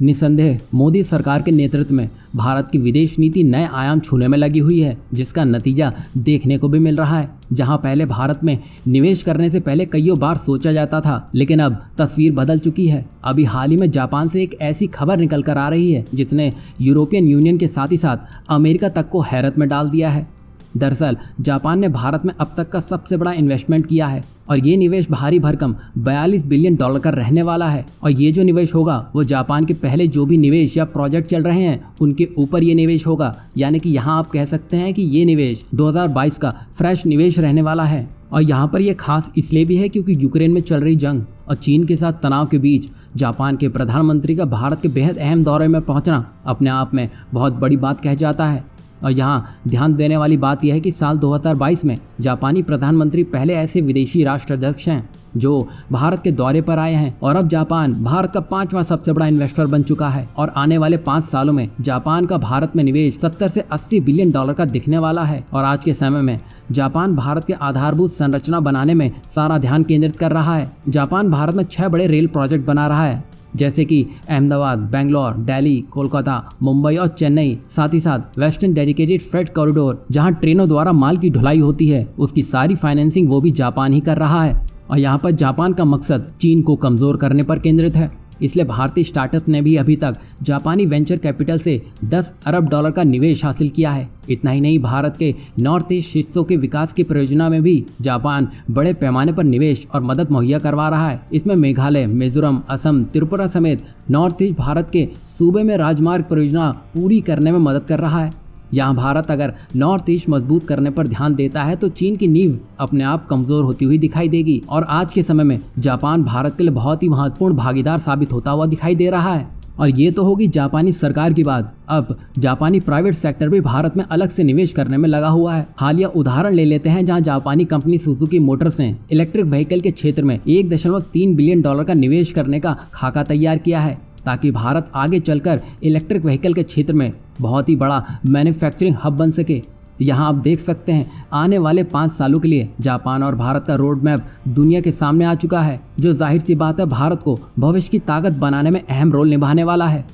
निसंदेह मोदी सरकार के नेतृत्व में भारत की विदेश नीति नए आयाम छूने में लगी हुई है, जिसका नतीजा देखने को भी मिल रहा है। जहां पहले भारत में निवेश करने से पहले कईयों बार सोचा जाता था, लेकिन अब तस्वीर बदल चुकी है। अभी हाल ही में जापान से एक ऐसी खबर निकल कर आ रही है जिसने यूरोपियन यूनियन के साथ ही साथ अमेरिका तक को हैरत में डाल दिया है। दरअसल जापान ने भारत में अब तक का सबसे बड़ा इन्वेस्टमेंट किया है और ये निवेश भारी भरकम $42 बिलियन का रहने वाला है। और ये जो निवेश होगा वो जापान के पहले जो भी निवेश या प्रोजेक्ट चल रहे हैं उनके ऊपर ये निवेश होगा। यानी कि यहाँ आप कह सकते हैं कि ये निवेश 2022 का फ्रेश निवेश रहने वाला है। और यहाँ पर यह खास इसलिए भी है क्योंकि यूक्रेन में चल रही जंग और चीन के साथ तनाव के बीच जापान के प्रधानमंत्री का भारत के बेहद अहम दौरे में पहुंचना अपने आप में बहुत बड़ी बात कह जाता है। और यहाँ ध्यान देने वाली बात यह है कि साल 2022 में जापानी प्रधानमंत्री पहले ऐसे विदेशी राष्ट्राध्यक्ष हैं जो भारत के दौरे पर आए हैं। और अब जापान भारत का 5वां सबसे बड़ा इन्वेस्टर बन चुका है और आने वाले 5 सालों में जापान का भारत में निवेश 70 से 80 बिलियन डॉलर का दिखने वाला है। और आज के समय में जापान भारत के आधारभूत संरचना बनाने में सारा ध्यान केंद्रित कर रहा है। जापान भारत में 6 बड़े रेल प्रोजेक्ट बना रहा है, जैसे कि अहमदाबाद, बेंगलोर, दिल्ली, कोलकाता, मुंबई और चेन्नई। साथ ही साथ वेस्टर्न डेडिकेटेड फ्रेट कॉरिडोर, जहां ट्रेनों द्वारा माल की ढुलाई होती है, उसकी सारी फाइनेंसिंग वो भी जापान ही कर रहा है। और यहाँ पर जापान का मकसद चीन को कमजोर करने पर केंद्रित है। इसलिए भारतीय स्टार्टअप ने भी अभी तक जापानी वेंचर कैपिटल से $10 अरब का निवेश हासिल किया है। इतना ही नहीं, भारत के नॉर्थ ईस्ट हिस्सों के विकास की परियोजना में भी जापान बड़े पैमाने पर निवेश और मदद मुहैया करवा रहा है। इसमें मेघालय, मिजोरम, असम, त्रिपुरा समेत नॉर्थ ईस्ट भारत के सूबे में राजमार्ग परियोजना पूरी करने में मदद कर रहा है। यहाँ भारत अगर नॉर्थ ईस्ट मजबूत करने पर ध्यान देता है तो चीन की नींव अपने आप कमजोर होती हुई दिखाई देगी। और आज के समय में जापान भारत के लिए बहुत ही महत्वपूर्ण भागीदार साबित होता हुआ दिखाई दे रहा है। और ये तो होगी जापानी सरकार की बात। अब जापानी प्राइवेट सेक्टर भी भारत में अलग से निवेश करने में लगा हुआ है। हालिया उदाहरण ले लेते हैं, जहां जापानी कंपनी सुजुकी मोटर्स ने इलेक्ट्रिक व्हीकल के क्षेत्र में $1.3 बिलियन का निवेश करने का खाका तैयार किया है, ताकि भारत आगे चलकर इलेक्ट्रिक व्हीकल के क्षेत्र में बहुत ही बड़ा मैन्युफैक्चरिंग हब बन सके। यहाँ आप देख सकते हैं आने वाले 5 सालों के लिए जापान और भारत का रोड मैप दुनिया के सामने आ चुका है, जो जाहिर सी बात है भारत को भविष्य की ताकत बनाने में अहम रोल निभाने वाला है।